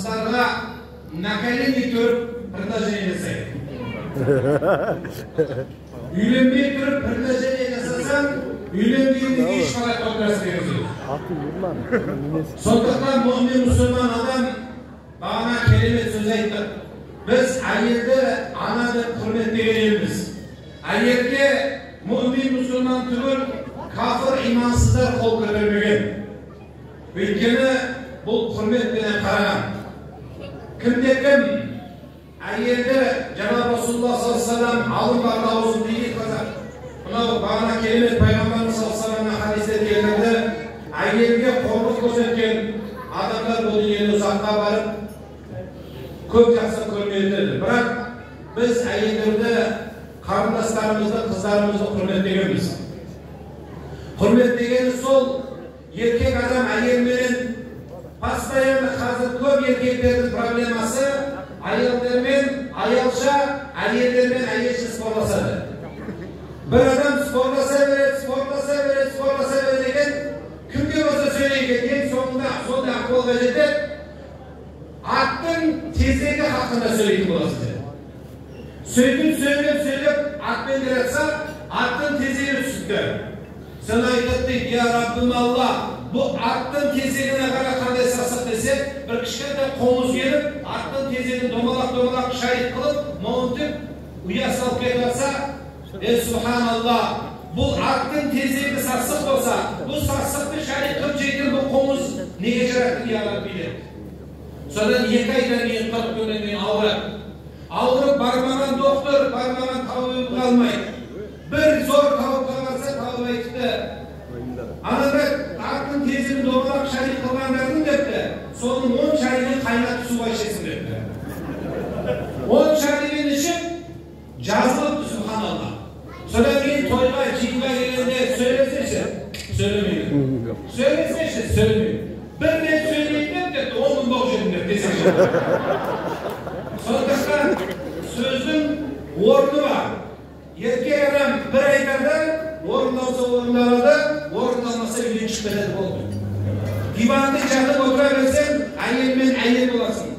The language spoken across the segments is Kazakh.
қыздарға накаление тұрып предложение жасайды. Үйленбей тұрып предложение жасасаң, үйленгенде ешқалай тоқтырасы деген сөз. Сондықтан мұғмин мұсылман адам бағана керемет сөз айтты. Біз әйелді ана деп құрметтеген елміз. Әйелге мұғмин мұсылман түгіл кафір имансыздар қол көтермеген. Өйткені бұл құрметпенен қараған. Кімде-кім әйелді жаңа Расулуллах саллаллаху алейхи ва саллям алып барды аузын дейді қазақ. Мынау бағана керемет пайғамбарымыз саллаллаху алейхи ва саллям хадисте келтірді. Әйелге қорлық көрсеткен адамдар бұл дүниеде ұзаққа барып көп жақсы көрмейді. Бірақ біз әйелдерді, қарындастарымызды, қыздарымызды құрметтегенбіз. Құрметтегені сол, еркек адам әйелмен постоянно қазір көп еркектердің проблемасы аялдармен аялша, әйелдермен әйелші спорласады. Бір адам спорласа береді деген кімге болса сөйлеген, ең соңында сондай ақылға жетеді. Аттың тезегі хақында сөйлейтін боласыз. Сөйлеп, атпен келатса, аттың тезегі түсіпті. Sen айтады дейді, я Раббым Алла, бұл аттың тезегіне қара қандай сасық десек, бір кішкентай қоңыз келіп, аттың тезегін домалақ шайып қылып, маунтып, ұя салып кетіп жатса, Субханалла, бұл аттың тезегі сасық болса, бұл сасықты шайып қылып жейтін бұл қоңыз неге жарақты я Рабби? Содан 2 айдан кейін 40 күннен кейін ауырып бармаған доктор, бармаған тауып қалмайды. Bir zor tavukta varsa tavuğa gitti. Anadolu аттың тезігін домалақ шайып қылғандардың депті. Соның 10 шайын қайнатып суға ішесің депті. 10 шайын ішіп жазылыпты Субханалла. Содан кейін тойға, жиынға келгенде сөйлесеші, сөйлемейді. Сөйлесеші, сөйлемейді. Bir rет söyleyeyim депті, 10 мың бау жерім деп десеші. Сондықтан сөздің орны бар. Еркек адам bir айтарда, орындалса орындалады, орындалмаса үйден шығып кетеді болды. Диванды жатып отыра берсең, әйелмен әйел боласың.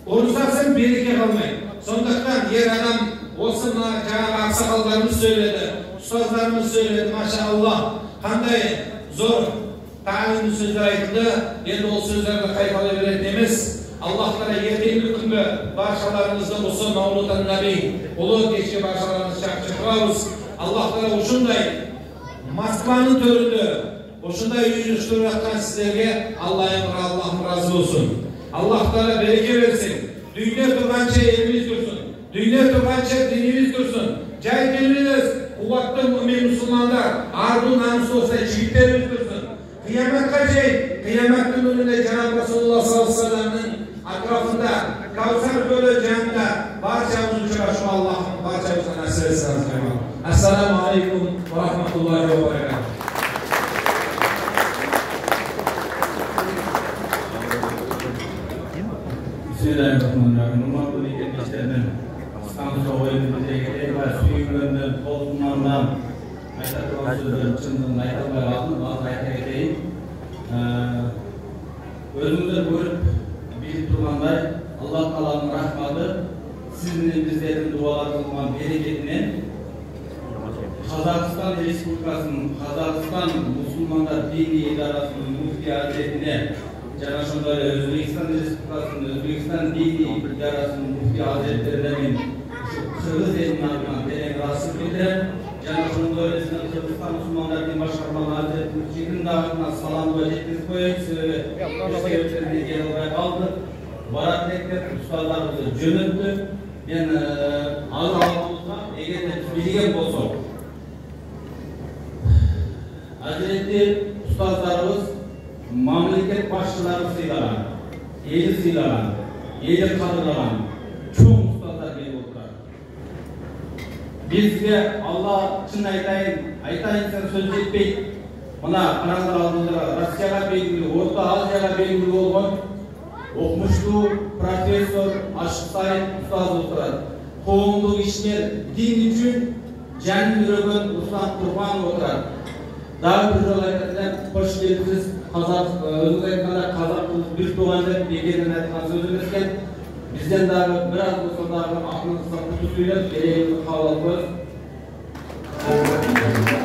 Ұрысасың, береке қалмайды. Сондықтан ер адам осы жаңағы ақсақалдарымыз сөйледі, ұстаздарымыз сөйледі, машаллах, қандай зор тағылымды сөздер айтылды. Енді ол сөздерді қайталай беретін емес. Allah Teala ертеңгі күнгі баршаларымызды осы Маулудан Наби ұлы кешке баршаларымызды шақыртамыз. Allah Teala ушундай Москваның төрінде ушундай үйрештіріп жатқан сіздерге Аллахым разы болсын. Allah Teala береке берсін. Dünya тұрғанша еліміз тұрсын. Dünya тұрғанша дініміз тұрсын. Жай келіңіз, қуатты мүмин мұсылмандар, арду намысы болса жігіттеріміз тұрсын. Қияметқа жай, қияметтің күнінде Жанаб Расулуллах саллаллаху алейхи ва саллямның atrafında, Kavsar Gölü canında barçamız uçuraşma Allah'ım barçamızdan nasip etsin. Esselamu Aleyküm ve Rahmetullahi ve Berekatuhu. Bismillahirrahmanirrahim. Umarım bu dikkat İstanbul'da oyunumuza gidelim ve suyunlarından, toplumlarından ayetler sözlerin içinden ayetler aldım. Bazı ayetler gideyim. Özümüzde görüp Turmanday, Allah Teala'nın rahmatı, sizin bizlerin dualarından bereketinden Kazakistan Respublikası'nın Kazakistan Müslümanlar Dini İdarası'nın Müftü Hazretine Canaşonları Özbekistan Respublikası'nın Özbekistan Dini İdarası'nın Müftü Hazretleri'nin Kırgız elinin adına denen rasip bildiren Canaşonları Kırgızistan Müslümanlar Dini Başkanlığı Hazretleri'nin çekin dağıtına salam ve cettiniz koyun sebebi Özbekistan'da gel olarak aldı. Barat tekrar ustalarımızı jönöttü. Ben ağzımızda eğer bilgen olsa Hazreti ustalarımız memleket başçıları sıylanan, eli sıylanan, eli kadırlanan çok ustalar gelip oturar. Bizge Allah için aytayın sen söz etmeyin. Buna kanallar aldığında Rusya'ya belirli, Orta Asya'ya belirli olgun Okumuşlu profesör Aşık Said Ustaz oturadi. Qo'mluq ishlar din uchun jan yurgan Ruslan Qurban oturadi. Davr rivoyatidan hoş geldiniz. өзіңіз айтқанда қазақ бір туған деп бекерден айтқан сөз емес екен. Бізден дағы біраз болса дағы ақылыңызға құты сөйлеп, керегіңізді қабыл алып қойыңыз.